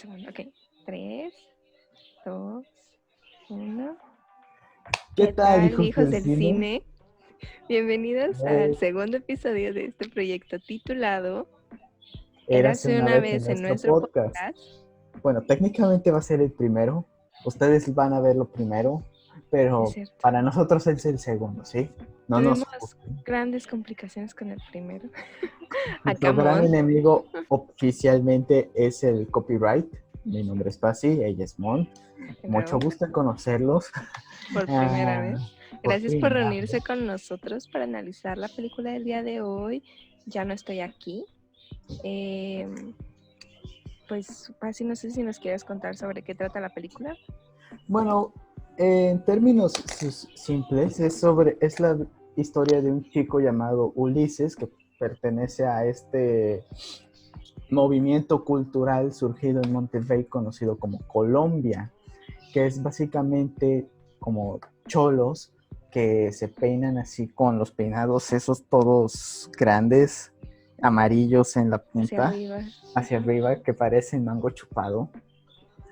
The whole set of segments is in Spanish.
segundo. Ok. 3, 2, 1. ¿Qué ¿Qué tal, tal, hijos hijos del del cine? cine? Bienvenidos al segundo episodio de este proyecto titulado Érase una una vez en vez en nuestro nuestro podcast. podcast. Bueno, técnicamente va a ser el primero. Ustedes van a verlo primero, Es pero cierto. para nosotros es el segundo, ¿sí? No nos Tuvimos juzguen. grandes complicaciones con el primero. Nuestro gran Acamón. enemigo oficialmente es el copyright. Mi nombre es Pasi, ella es Mon. Mucho Hello. gusto en conocerlos. Por primera Ah, vez. por Gracias por primera reunirse vez. con nosotros para analizar la película del día de hoy. Ya no estoy aquí. Pues, Pasi, no sé si nos quieres contar sobre qué trata la película. Bueno, en términos simples, es la historia de un chico llamado Ulises que pertenece a este movimiento cultural surgido en Monterrey conocido como Colombia, que es básicamente como cholos que se peinan así con los peinados esos todos grandes, amarillos en la punta, hacia arriba, que parecen mango chupado.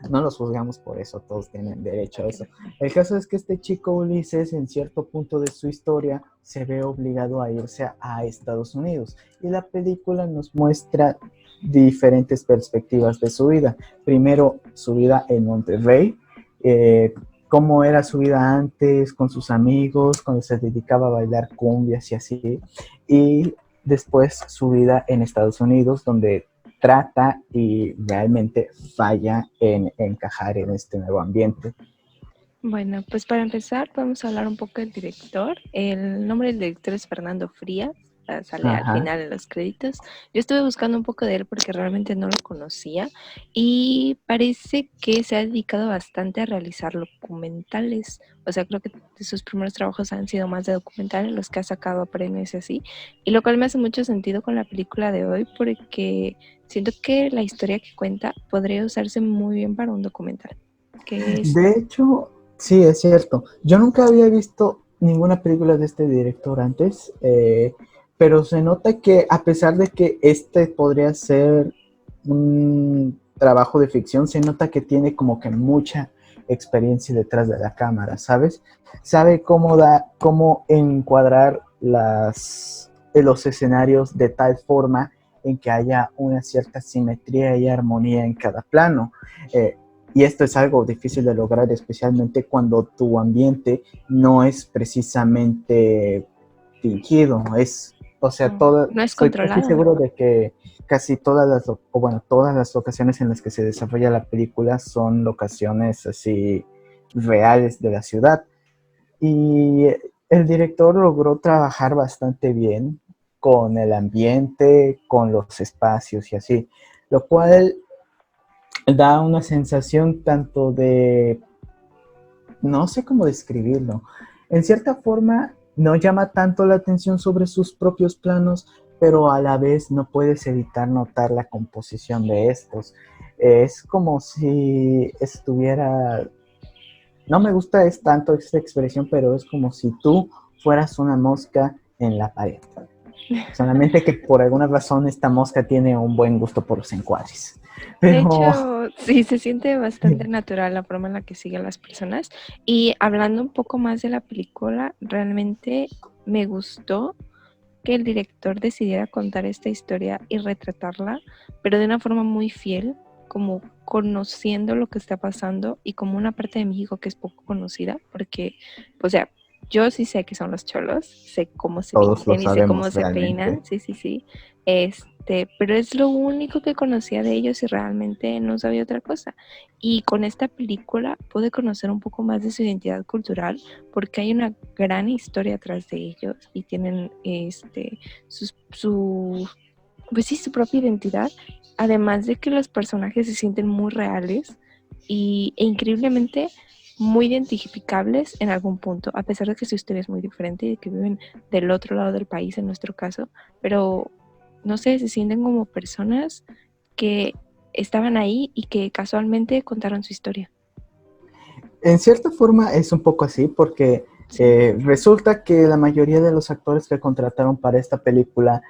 No los juzgamos por eso, todos tienen derecho a eso. El caso es que este chico Ulises, en cierto punto de su historia, se ve obligado a irse a Estados Unidos. Y la película nos muestra diferentes perspectivas de su vida. Primero, su vida en Monterrey, cómo era su vida antes con sus amigos, cuando se dedicaba a bailar cumbias y así. Y después su vida en Estados Unidos, donde trata y realmente falla en encajar en este nuevo ambiente. Bueno, pues para empezar podemos hablar un poco del director. El nombre del director es Fernando Frías, sale al Ajá. final en los créditos. Yo estuve buscando un poco de él porque realmente no lo conocía y parece que se ha dedicado bastante a realizar documentales. O sea, creo que sus primeros trabajos han sido más de documentales, los que ha sacado premios y así. Y lo cual me hace mucho sentido con la película de hoy porque siento que la historia que cuenta podría usarse muy bien para un documental. De hecho, sí, es cierto. Yo nunca había visto ninguna película de este director antes, pero se nota que a pesar de que este podría ser un trabajo de ficción, se nota que tiene como que mucha experiencia detrás de la cámara, ¿sabes? Sabe cómo encuadrar los escenarios de tal forma en que haya una cierta simetría y armonía en cada plano. Y esto es algo difícil de lograr, especialmente cuando tu ambiente no es precisamente fingido. No es Estoy casi controlado. seguro de que casi todas las locaciones en las que se desarrolla la película son locaciones así reales de la ciudad. Y el director logró trabajar bastante bien con el ambiente, con los espacios y así, lo cual da una sensación tanto de, no sé cómo describirlo, en cierta forma no llama tanto la atención sobre sus propios planos, pero a la vez no puedes evitar notar la composición de estos. Es como si estuviera, no me gusta es tanto esta expresión, pero es como si tú fueras una mosca en la pared. Solamente que por alguna razón esta mosca tiene un buen gusto por los encuadres. De Pero hecho, sí, se siente bastante natural la forma en la que siguen las personas. Y hablando un poco más de la película, realmente me gustó que el director decidiera contar esta historia y retratarla, pero de una forma muy fiel, como conociendo lo que está pasando y como una parte de México que es poco conocida, porque, o sea, yo sí sé que son los cholos, sé cómo se todos lo visten y sé cómo sabemos se realmente. peinan, sí, sí, sí, pero es lo único que conocía de ellos y realmente no sabía otra cosa. Y con esta película pude conocer un poco más de su identidad cultural porque hay una gran historia atrás de ellos y tienen pues sí, su propia identidad, además de que los personajes se sienten muy reales e increíblemente muy identificables en algún punto, a pesar de que su historia es muy diferente y de que viven del otro lado del país en nuestro caso, pero no sé, se sienten como personas que estaban ahí y que casualmente contaron su historia. En cierta forma es un poco así porque Sí. resulta que la mayoría de los actores que contrataron para esta película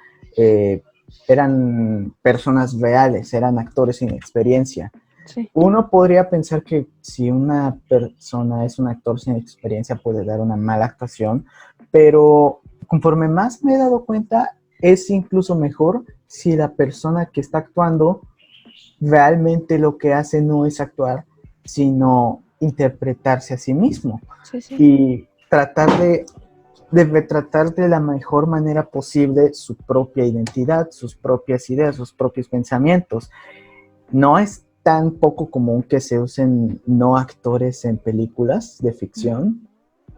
eran personas reales, eran actores sin experiencia. Sí, Uno podría pensar que si una persona es un actor sin experiencia puede dar una mala actuación, pero conforme más me he dado cuenta, es incluso mejor si la persona que está actuando realmente lo que hace no es actuar, sino interpretarse a sí mismo sí, sí. y tratar de retratar de la mejor manera posible su propia identidad, sus propias ideas, sus propios pensamientos. No es tan poco común que se usen no actores en películas de Ujú. ficción.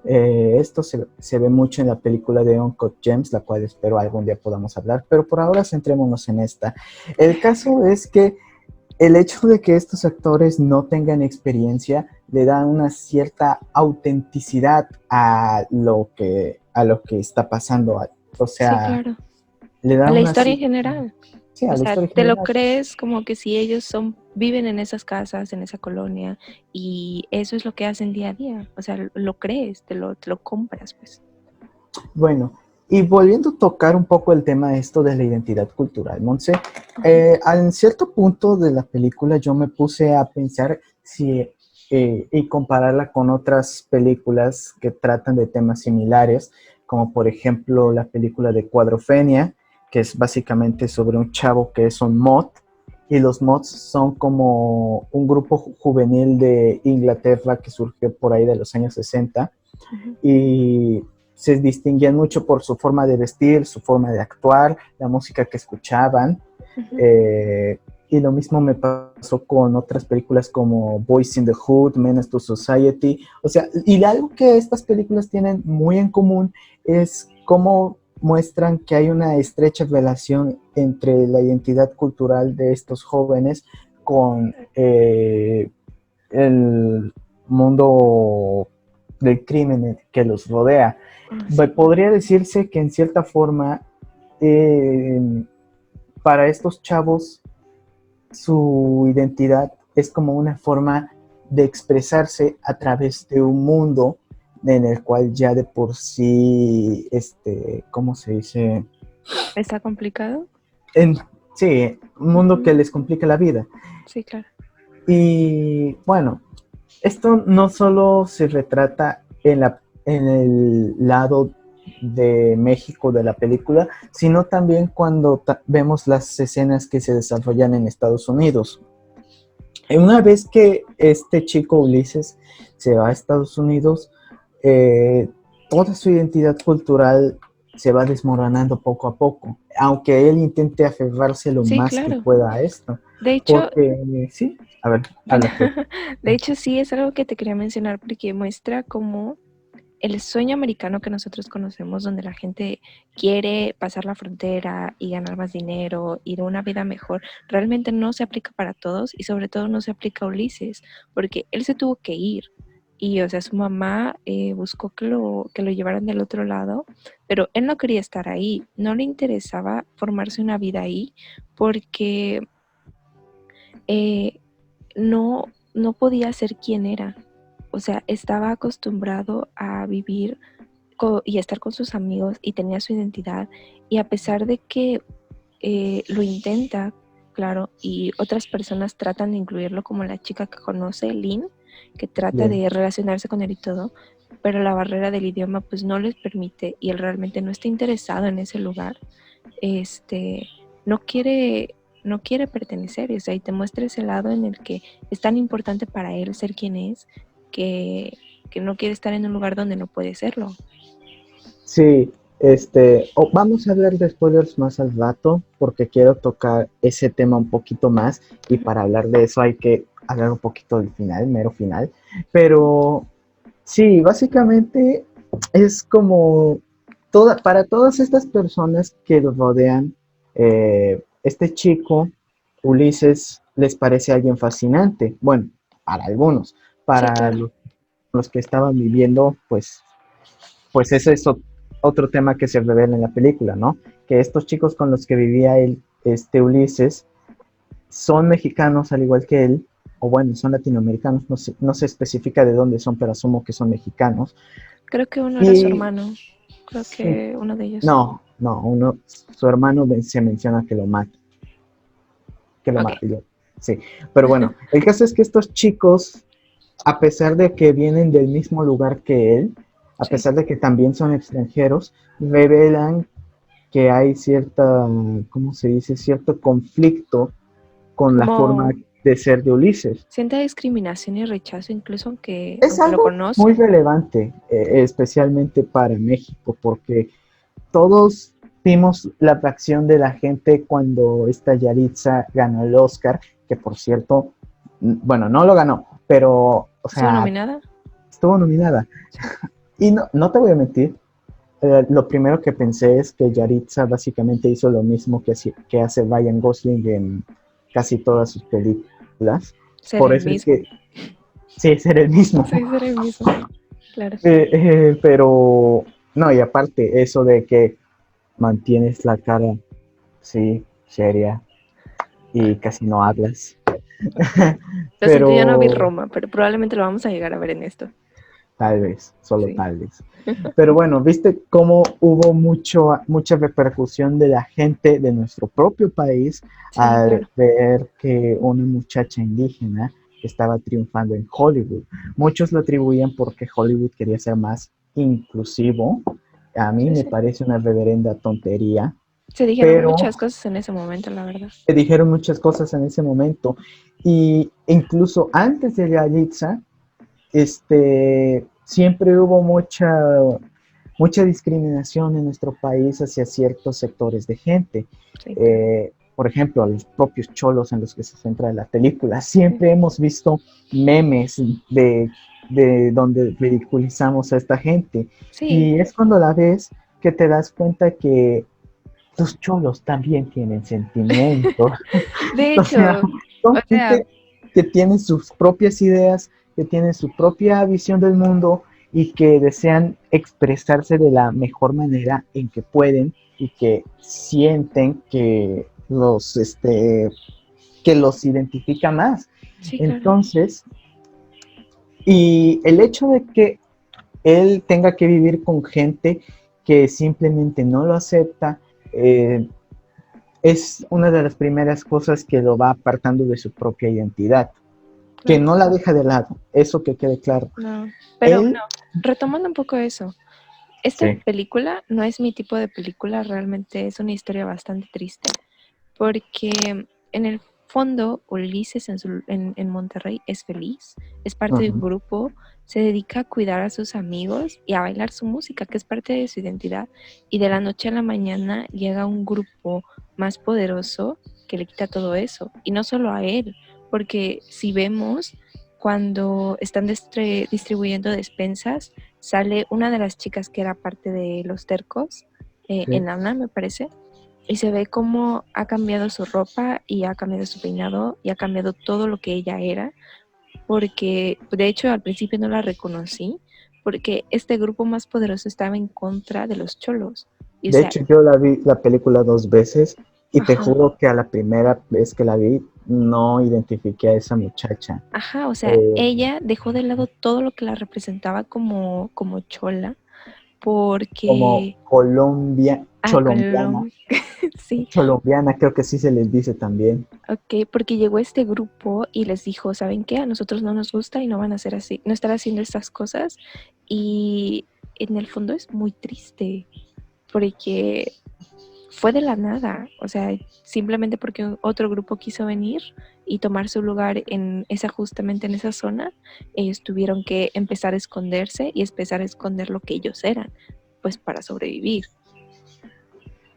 Esto se ve mucho en la película de Uncut Gems, la cual espero algún día podamos hablar, pero por ahora centrémonos en esta. El caso es que el hecho de que estos actores no tengan experiencia le da una cierta autenticidad a lo que está pasando. O Sí, sea, claro. le A da la una... historia en Sí, general. a O la sea, historia te lo general. crees como que si ellos viven en esas casas, en esa colonia, y eso es lo que hacen día a día. O sea, lo crees, te lo compras, pues. Bueno, y volviendo a tocar un poco el tema esto de la identidad cultural, Monse, Ajá. en cierto punto de la película yo me puse a pensar si y compararla con otras películas que tratan de temas similares, como por ejemplo la película de Cuadrofenia, que es básicamente sobre un chavo que es un mod, y los mods son como un grupo juvenil de Inglaterra que surgió por ahí de los años 60 Ujú. y se distinguían mucho por su forma de vestir, su forma de actuar, la música que escuchaban. Ujú. eh, y lo mismo me pasó con otras películas como Boys in the Hood, Menace to Society. O sea, y algo que estas películas tienen muy en común es cómo muestran que hay una estrecha relación entre la identidad cultural de estos jóvenes con el mundo del crimen que los rodea. Ah, sí. Podría decirse que en cierta forma, eh, para estos chavos, su identidad es como una forma de expresarse a través de un mundo en el cual ya de por sí, ¿cómo se dice? ¿Está complicado? En, sí, un mundo Ujú. que les complica la vida. Sí, claro. Y bueno, esto no solo se retrata en el lado de México de la película, sino también cuando vemos las escenas que se desarrollan en Estados Unidos. Una vez que este chico Ulises se va a Estados Unidos, eh, toda su identidad cultural se va desmoronando poco a poco, aunque él intente aferrarse lo Sí, más que claro. pueda a esto. De hecho, Porque, sí, a ver, bueno, habla tú. de hecho sí es algo que te quería mencionar porque muestra cómo el sueño americano que nosotros conocemos, donde la gente quiere pasar la frontera y ganar más dinero, ir a una vida mejor, realmente no se aplica para todos y sobre todo no se aplica a Ulises, porque él se tuvo que ir. Y, o sea, su mamá buscó que lo llevaran del otro lado, pero él no quería estar ahí, no le interesaba formarse una vida ahí, porque eh, no podía ser quien era. O sea, estaba acostumbrado a vivir y estar con sus amigos y tenía su identidad. Y a pesar de que lo intenta, claro, y otras personas tratan de incluirlo como la chica que conoce, Lynn, que trata Bien. de relacionarse con él y todo, pero la barrera del idioma pues no les permite y él realmente no está interesado en ese lugar, este, no quiere, no quiere pertenecer, o sea, y te muestra ese lado en el que es tan importante para él ser quien es, que, que no quiere estar en un lugar donde no puede serlo. Sí, vamos a hablar de spoilers más al rato porque quiero tocar ese tema un poquito más y Ujú. para hablar de eso hay que hablar un poquito del final, mero final. Pero sí, básicamente es como para todas estas personas que lo rodean, este chico, Ulises, les parece alguien fascinante. Bueno, para algunos, Sí, para claro. los que estaban viviendo, pues ese es otro tema que se revela en la película, ¿no? Que estos chicos con los que vivía él, Ulises, son mexicanos al igual que él, o bueno, son latinoamericanos, no se especifica de dónde son, pero asumo que son mexicanos. Creo que uno era su Y hermano, creo sí, que uno de ellos. no, su hermano se menciona que lo mata, Ok, yo. Sí, pero bueno, el caso es que estos chicos, a pesar de que vienen del mismo lugar que él, a Sí. pesar de que también son extranjeros, revelan que hay cierta, ¿cómo se dice? Cierto conflicto con la forma Como de ser de Ulises. siente discriminación y rechazo, incluso aunque, Es aunque lo algo muy conoce. relevante, especialmente para México, porque todos vimos la reacción de la gente cuando esta Yaritza ganó el Oscar, que por cierto, bueno, no lo ganó, pero, o ¿Estuvo sea, nominada? estuvo nominada. Sí. Y no, no te voy a mentir, lo primero que pensé es que Yaritza básicamente hizo lo mismo que hace Ryan Gosling en casi todas sus películas. Ser Por el eso es mismo. que sí, ser el mismo. Sí, ser el mismo. Claro. Pero, no, y aparte, eso de que mantienes la cara, sí, seria y casi no hablas. Lo siento, yo no vi Pero Roma, pero probablemente lo vamos a llegar a ver en esto. tal vez, solo Sí. tal vez. Pero bueno, ¿viste cómo hubo mucha repercusión de la gente de nuestro propio país Sí, al claro. ver que una muchacha indígena estaba triunfando en Hollywood? Muchos lo atribuían porque Hollywood quería ser más inclusivo. A mí Sí, me sí. parece una reverenda tontería, Se dijeron pero muchas cosas en ese momento, la verdad. se dijeron muchas cosas en ese momento. Y incluso antes de Yalitza, siempre hubo mucha discriminación en nuestro país hacia ciertos sectores de gente. Sí, claro. Por ejemplo, a los propios cholos en los que se centra la película. Siempre hemos visto memes de donde ridiculizamos a esta gente. Sí, Y es cuando la ves que te das cuenta que los cholos también tienen sentimientos. de O sea, hecho, o son sea, gente que tiene sus propias ideas, que tiene su propia visión del mundo y que desean expresarse de la mejor manera en que pueden y que sienten que los identifica más. sí, claro. Entonces, y el hecho de que él tenga que vivir con gente que simplemente no lo acepta, es una de las primeras cosas que lo va apartando de su propia identidad, que Claro. no la deja de lado, eso que quede claro. No, pero no, Él, retomando un poco eso, esta sí, película no es mi tipo de película, realmente es una historia bastante triste, porque en el fondo Ulises en Monterrey es feliz, es parte de un uh-huh, grupo, se dedica a cuidar a sus amigos y a bailar su música, que es parte de su identidad, y de la noche a la mañana llega un grupo más poderoso que le quita todo eso, y no solo a él, porque si vemos cuando están distribuyendo despensas, sale una de las chicas que era parte de los tercos, sí. Enana me parece, y se ve cómo ha cambiado su ropa y ha cambiado su peinado y ha cambiado todo lo que ella era, porque de hecho al principio no la reconocí, porque este grupo más poderoso estaba en contra de los cholos. Y o De sea, hecho, yo la vi la película 2 veces y te ajá, juro que a la primera vez que la vi no identifiqué a esa muchacha. ajá, o sea, Eh, ella dejó de lado todo lo que la representaba como chola, como porque, colombiana, Colón, sí, colombiana creo que sí se les dice también. ok, porque llegó este grupo y les dijo, ¿saben qué? A nosotros no nos gusta y no van a hacer así, no estar haciendo estas cosas. Y en el fondo es muy triste, porque fue de la nada, o sea, simplemente porque otro grupo quiso venir y tomar su lugar justamente en esa zona, ellos tuvieron que empezar a esconderse y empezar a esconder lo que ellos eran, pues para sobrevivir.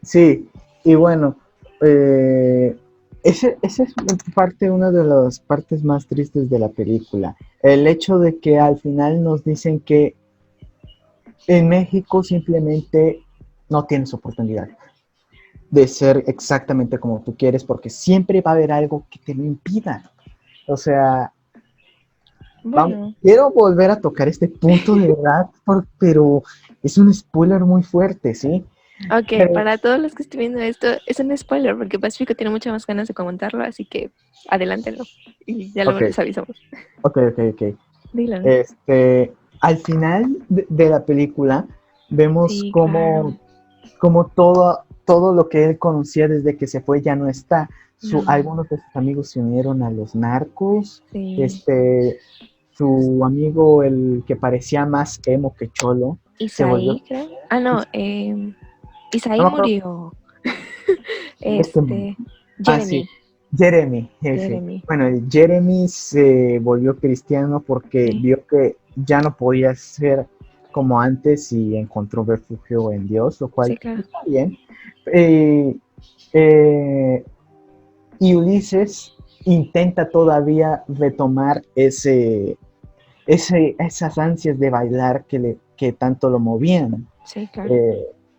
Sí, y bueno, ese es una de las partes más tristes de la película. El hecho de que al final nos dicen que en México simplemente no tienes oportunidad de ser exactamente como tú quieres, porque siempre va a haber algo que te lo impida. O sea, Bueno, quiero volver a tocar este punto de verdad, pero es un spoiler muy fuerte, ¿sí? ok, Pero, para todos los que estén viendo esto, es un spoiler porque Pacífico tiene muchas más ganas de comentarlo, así que adelántenlo y ya luego ok, les avisamos. ok. Dylan. Al final de la película vemos Sí, claro. cómo todo lo que él conocía desde que se fue ya no está. No. Algunos de sus amigos se unieron a los narcos. Sí. Su amigo, el que parecía más emo que cholo, se volvió. Isaí, creo. Ah, no, Isaí No me acuerdo. murió. Este, sí, Jeremy. Jeremy, ese. Jeremy. Bueno, Jeremy se volvió cristiano porque Sí. vio que ya no podía ser como antes y encontró refugio en Dios, lo cual Sí, claro. está bien. Y Ulises intenta todavía retomar esas ansias de bailar que tanto lo movían. Sí, claro.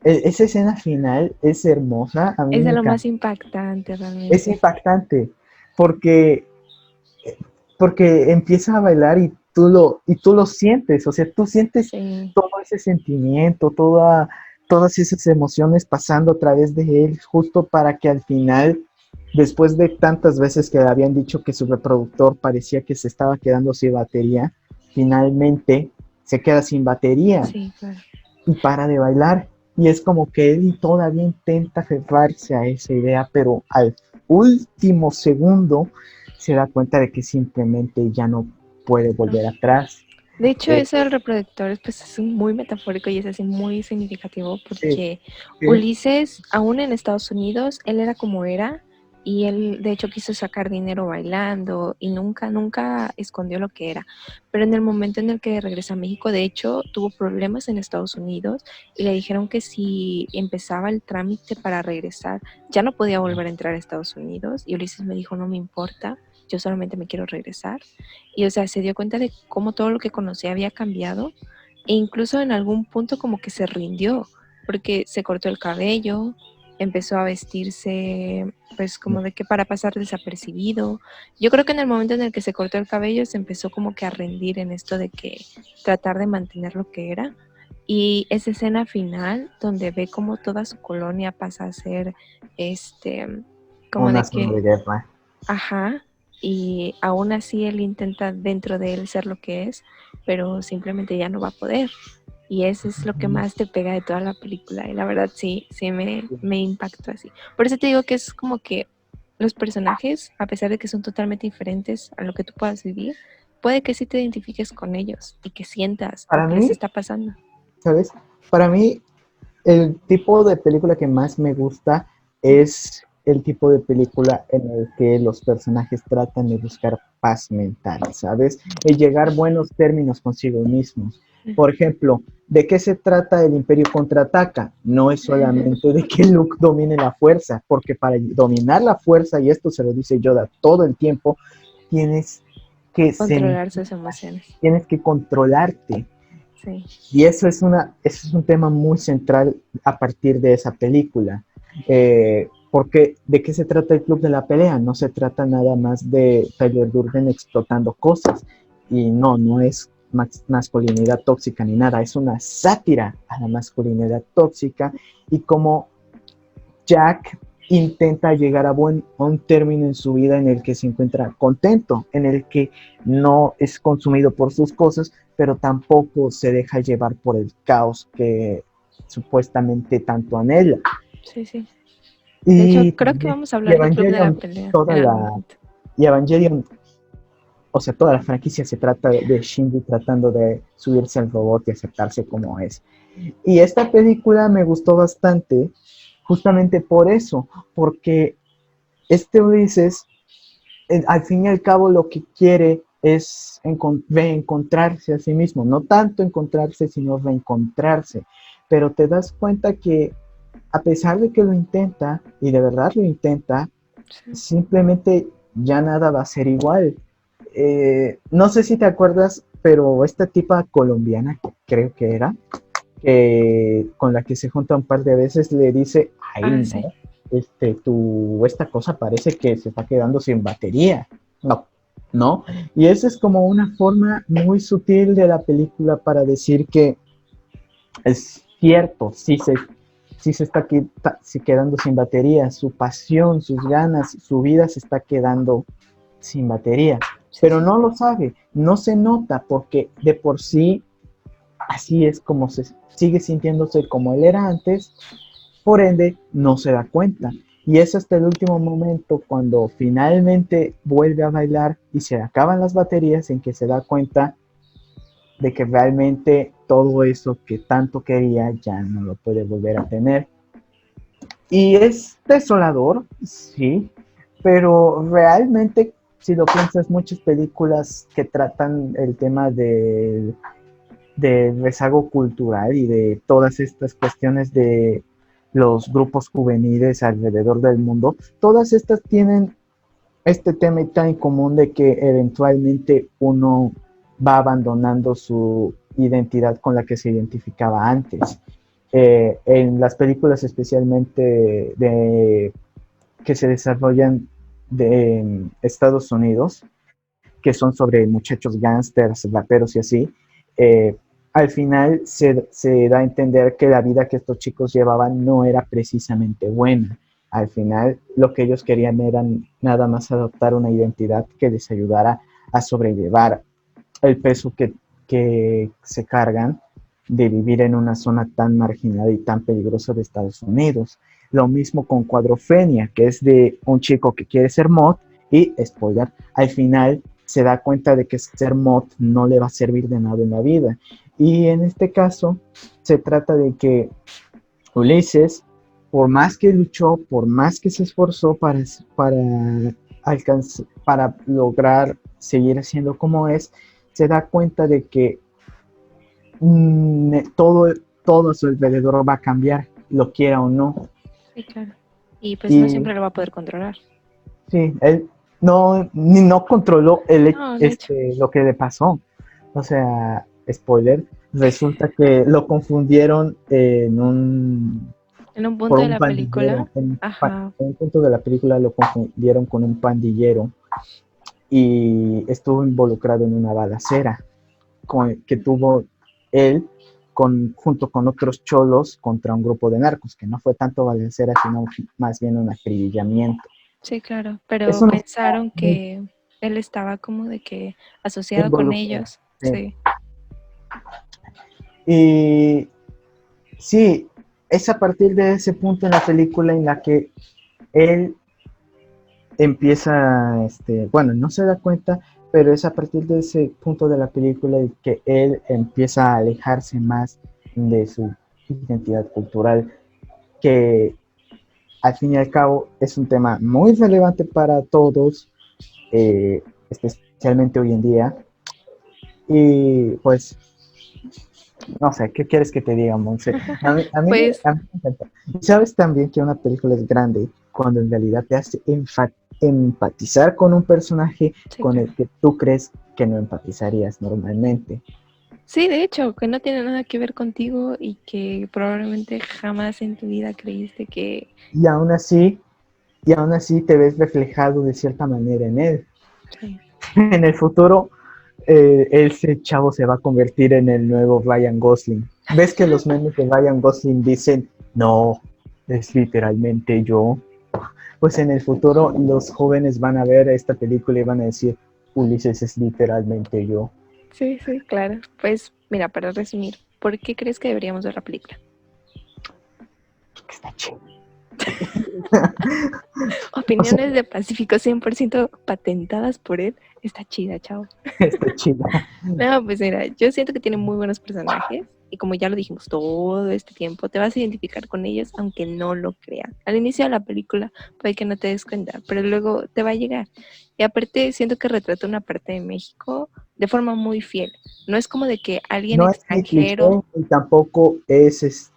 Esa escena final es hermosa, a mí Es de me lo más encanta. impactante realmente. Es impactante porque, porque empieza a bailar y tú lo sientes, o sea, tú sientes Sí. todo ese sentimiento, todas esas emociones pasando a través de él, justo para que al final, después de tantas veces que le habían dicho que su reproductor parecía que se estaba quedando sin batería, finalmente se queda sin batería Sí, claro. y para de bailar. Y es como que él todavía intenta aferrarse a esa idea, pero al último segundo se da cuenta de que simplemente ya no puede volver atrás. De hecho, eso del reproductor pues, es muy metafórico y es así muy significativo porque Ulises, aún en Estados Unidos, él era como era y él de hecho quiso sacar dinero bailando y nunca escondió lo que era. Pero en el momento en el que regresa a México, de hecho, tuvo problemas en Estados Unidos y le dijeron que si empezaba el trámite para regresar, ya no podía volver a entrar a Estados Unidos y Ulises me dijo, no me importa, yo solamente me quiero regresar. Y o sea, se dio cuenta de cómo todo lo que conocía había cambiado e incluso en algún punto como que se rindió, porque se cortó el cabello, empezó a vestirse pues como de que para pasar desapercibido. Yo creo que en el momento en el que se cortó el cabello se empezó como que a rendir en esto de que tratar de mantener lo que era. Y esa escena final donde ve como toda su colonia pasa a ser como una de zona de que, guerra. ajá, y aún así él intenta dentro de él ser lo que es, pero simplemente ya no va a poder. Y eso es lo que más te pega de toda la película. Y la verdad sí me impactó así. Por eso te digo que es como que los personajes, a pesar de que son totalmente diferentes a lo que tú puedas vivir, puede que sí te identifiques con ellos y que sientas lo Para que les mí, está pasando. ¿sabes? Para mí, el tipo de película que más me gusta es el tipo de película en el que los personajes tratan de buscar paz mental, ¿sabes? Y llegar a buenos términos consigo mismos. Por ejemplo, ¿de qué se trata el Imperio Contraataca? No es solamente de que Luke domine la fuerza, porque para dominar la fuerza, y esto se lo dice Yoda todo el tiempo, tienes que Controlar sus emociones. tienes que controlarte. Sí. Y eso es un tema muy central a partir de esa película. Porque ¿de qué se trata el Club de la Pelea? No se trata nada más de Tyler Durden explotando cosas. Y no es masculinidad tóxica ni nada, es una sátira a la masculinidad tóxica y como Jack intenta llegar a un término en su vida en el que se encuentra contento, en el que no es consumido por sus cosas, pero tampoco se deja llevar por el caos que supuestamente tanto anhela. Sí, sí. De hecho, Y creo que también vamos a hablar de Club de la Evangelion, Pelea toda en algún la momento. y Evangelion, o sea, toda la franquicia se trata de Shinji tratando de subirse al robot y aceptarse como es. Y esta película me gustó bastante justamente por eso, porque este Ulises, al fin y al cabo, lo que quiere es reencontrarse a sí mismo, no tanto encontrarse, sino reencontrarse. Pero te das cuenta que a pesar de que lo intenta, y de verdad lo intenta, Sí. simplemente ya nada va a ser igual. No sé si te acuerdas, pero esta tipa colombiana, creo que era, con la que se junta un par de veces, le dice, ay Ah, no, sí. esta cosa parece que se está quedando sin batería. No, no. Y esa es como una forma muy sutil de la película para decir que es cierto, sí se está quedando sin batería, su pasión, sus ganas, su vida se está quedando sin batería. Sí, Pero sí. no lo sabe, no se nota porque de por sí así es como se sigue sintiéndose como él era antes por ende no se da cuenta. Y es hasta el último momento cuando finalmente vuelve a bailar y se acaban las baterías en que se da cuenta de que realmente todo eso que tanto quería ya no lo puede volver a tener. Y es desolador, sí, pero realmente, si lo piensas, muchas películas que tratan el tema de rezago cultural y de todas estas cuestiones de los grupos juveniles alrededor del mundo, todas estas tienen este tema tan en común de que eventualmente uno va abandonando su identidad con la que se identificaba antes. En las películas especialmente que se desarrollan en Estados Unidos, que son sobre muchachos gángsters, raperos y así, eh, al final se da a entender que la vida que estos chicos llevaban no era precisamente buena. Al final lo que ellos querían era nada más adoptar una identidad que les ayudara a sobrellevar el peso que se cargan de vivir en una zona tan marginada y tan peligrosa de Estados Unidos. Lo mismo con Cuadrofenia, que es de un chico que quiere ser mod y, spoiler, al final se da cuenta de que ser mod no le va a servir de nada en la vida. Y en este caso se trata de que Ulises, por más que luchó, por más que se esforzó para lograr seguir siendo como es, se da cuenta de que todo a su alrededor va a cambiar, lo quiera o no. Sí, claro. Y pues no Y siempre lo va a poder controlar. sí, él no controló No, de hecho. lo que le pasó. O sea, spoiler, resulta que lo confundieron En un por punto de un la pandillero. película, ajá, En un punto de la película lo confundieron con un pandillero y estuvo involucrado en una balacera que tuvo él junto con otros cholos contra un grupo de narcos, que no fue tanto balacera, sino más bien un acribillamiento. sí, claro, pero Eso no está pensaron muy que él estaba como de que asociado con involucrado. ellos, Sí. sí, Y sí, es a partir de ese punto en la película en la que él empieza, bueno, no se da cuenta, pero es a partir de ese punto de la película en que él empieza a alejarse más de su identidad cultural, que al fin y al cabo es un tema muy relevante para todos, especialmente hoy en día. Y pues, no sé, ¿qué quieres que te diga, Monse? pues A mí me encanta. Y sabes también que una película es grande cuando en realidad te hace empatizar con un personaje sí, con claro. el que tú crees que no empatizarías normalmente. Sí, de hecho, que no tiene nada que ver contigo y que probablemente jamás en tu vida creíste que... Y aún así, y aún así te ves reflejado de cierta manera en él. Sí, En el futuro, ese chavo se va a convertir en el nuevo Ryan Gosling. ¿Ves que los memes de Ryan Gosling dicen, no, es literalmente yo? Pues en el futuro los jóvenes van a ver esta película y van a decir, Ulises es literalmente yo. sí, sí, claro. Pues mira, para resumir, ¿por qué crees que deberíamos ver la película? Está chido. O sea, Opiniones de Pacífico 100% patentadas por él. Está chida, chao. está chido. No, pues mira, yo siento que tiene muy buenos personajes y como ya lo dijimos todo este tiempo, te vas a identificar con ellos aunque no lo creas. Al inicio de la película puede que no te des cuenta, pero luego te va a llegar. Y aparte siento que retrata una parte de México de forma muy fiel. No es como de que alguien No es ni cliché extranjero. y tampoco es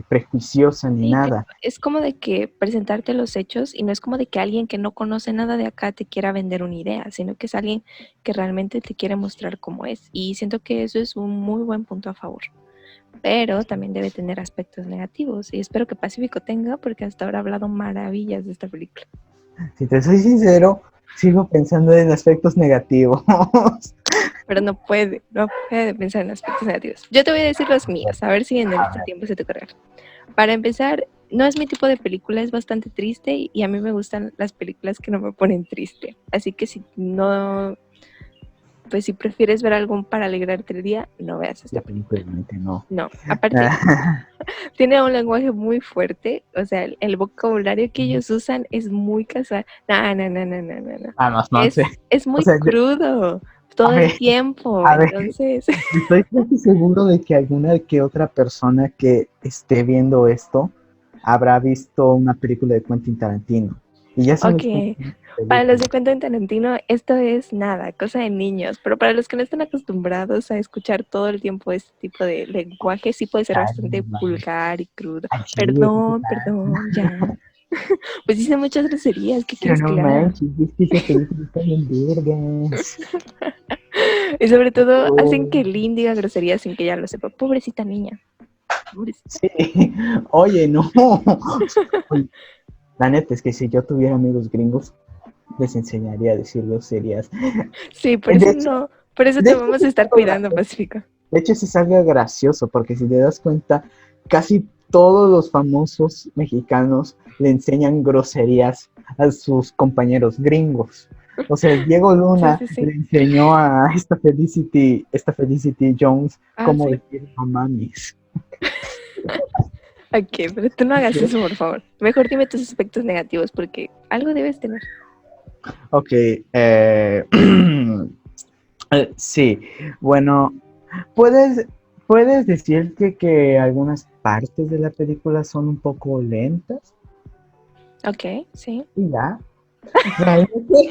prejuiciosa ni Sí, nada. es como de que presentarte los hechos y no es como de que alguien que no conoce nada de acá te quiera vender una idea, sino que es alguien que realmente te quiere mostrar cómo es. Y siento que eso es un muy buen punto a favor. Pero también debe tener aspectos negativos y espero que Pacífico tenga porque hasta ahora ha hablado maravillas de esta película. Si te soy sincero, sigo pensando en aspectos negativos. Pero no puede pensar en aspectos negativos. Yo te voy a decir los míos, a ver si en este tiempo se te ocurre. Para empezar, no es mi tipo de película, es bastante triste y a mí me gustan las películas que no me ponen triste. Así que si no, pues si prefieres ver algo para alegrarte el día, no veas esta película. Definitivamente no. No, aparte, tiene un lenguaje muy fuerte, o sea, el vocabulario que ellos usan es muy casual. No, no, no, no, no, no, no. Además, no sé. Es O muy sea, crudo todo a el ver, tiempo, a ver, entonces... estoy casi seguro de que alguna que otra persona que esté viendo esto habrá visto una película de Quentin Tarantino. Y ya sabes cómo Ok, son las para los películas. de Quentin Tarantino esto es nada, cosa de niños, pero para los que no están acostumbrados a escuchar todo el tiempo este tipo de lenguaje, sí puede ser Ay, bastante no, vulgar y crudo. ay, sí, Perdón, ya. Pues dice muchas groserías, ¿qué pero quieres que no le haga? manches, es que esa película está bien vergas. Y sobre todo hacen Oh, que Lynn diga groserías sin que ella lo sepa. Pobrecita niña. Pobrecita. sí, oye, no. Oye, la neta es que si yo tuviera amigos gringos, les enseñaría a decir groserías. Sí, De hecho, por eso de te hecho, vamos sí a es estar algo cuidando, gracioso. Pacífico. De hecho, eso es algo gracioso, porque si te das cuenta, casi todos los famosos mexicanos le enseñan groserías a sus compañeros gringos. O sea, Diego Sí, Luna sí, le sí. enseñó a esta Felicity Jones Ah, cómo sí. decir no mames. Ok, pero tú no hagas eso, por favor. Mejor dime tus aspectos negativos, porque algo debes tener. Ok, sí, bueno, puedes, puedes decirte que algunas partes de la película son un poco lentas Ok, sí. y ya, realmente,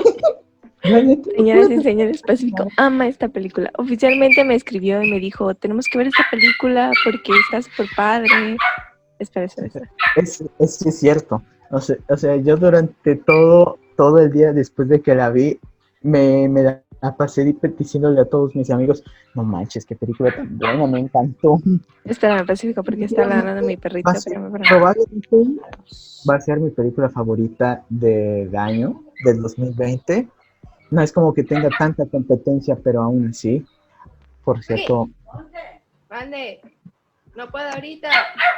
realmente no Señoras puedo y señores, Pacífico pensar. ama esta película. Oficialmente me escribió y me dijo, tenemos que ver esta película porque está súper padre. Espera. Sí es cierto. O sea, yo durante todo el día después de que la vi, me la pasé diciéndole a todos mis amigos, no manches, qué película tan buena, me encantó. Espérame, Pacífico, porque está ladrando mi Va a perrito. ser, Espérame. probablemente va a ser mi película favorita del año, del 2020. No es como que tenga tanta competencia, pero aún así, por Ok, cierto, mande. No puedo ahorita.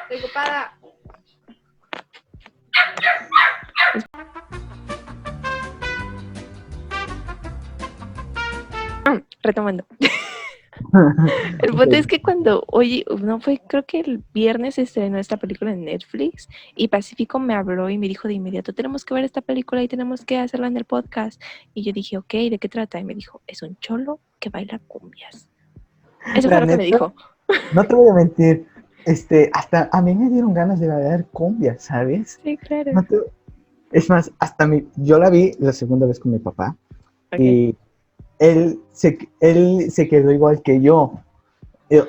Estoy ocupada. Retomando. El punto es que cuando, oye, no fue, creo que el viernes se estrenó esta película en Netflix y Pacífico me habló y me dijo de inmediato, tenemos que ver esta película y tenemos que hacerla en el podcast. Y yo dije, ok, ¿de qué trata? Y me dijo, es un cholo que baila cumbias. Eso fue la lo que me neta, dijo. no te voy a mentir, hasta a mí me dieron ganas de bailar cumbia, ¿sabes? Sí, claro. No te- Es más, yo la vi la segunda vez con mi papá Ok. y él se quedó igual que yo.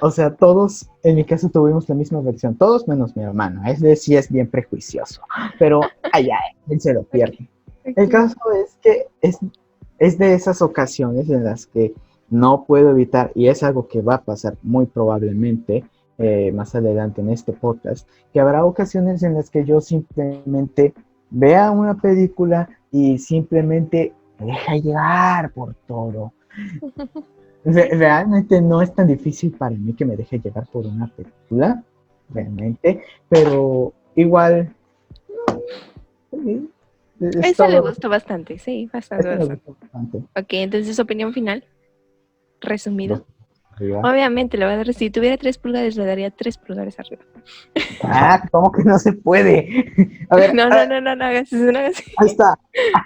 O sea, todos en mi caso tuvimos la misma versión, todos menos mi hermano. Ese sí es bien prejuicioso, pero allá él se lo Ok, pierde. El ok. caso es que es de esas ocasiones en las que no puedo evitar, y es algo que va a pasar muy probablemente más adelante en este podcast, que habrá ocasiones en las que yo simplemente vea una película y simplemente me deja llevar por todo. Realmente no es tan difícil para mí que me deje llevar por una película, realmente, pero igual es Esa le todo. gustó bastante, sí, bastante, Esto me bastante. gustó bastante. Ok, entonces opinión final, resumido. Dos arriba. Obviamente, le voy a dar, si tuviera 3 pulgares, le daría 3 pulgares arriba. Ah, ¿cómo que no se puede? A ver, No hagas eso, no hagas eso. ahí está.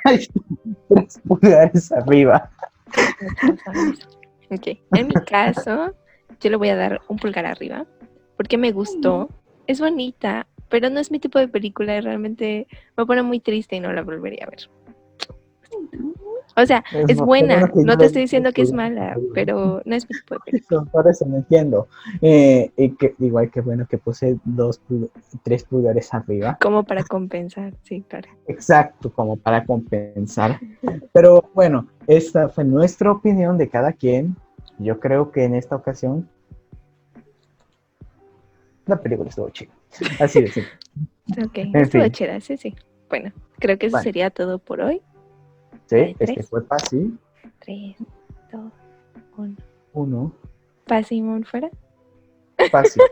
Ahí está. 3 pulgares arriba. No, todos hagan eso. Ok, en mi caso, yo le voy a dar un pulgar arriba, porque me gustó, es bonita, pero no es mi tipo de película y realmente me pone muy triste y no la volvería a ver. O sea, es Qué bueno buena, que no yo te le estoy di tres diciendo que es pulgares mala, arriba. pero no es mi tipo de película. Por eso me entiendo. Y que igual que bueno que puse 3 pulgares arriba. Como para compensar, sí, claro. Exacto, como para compensar. Pero bueno, esta fue nuestra opinión de cada quien. Yo creo que en esta ocasión la película estuvo chida. Así de simple. Ok, En estuvo fin, chida, sí, sí. Bueno, creo que eso bueno, sería todo por hoy. La de sí, tres, fue fácil. 3, 2, 1. Uno, Pasimón fuera. fácil.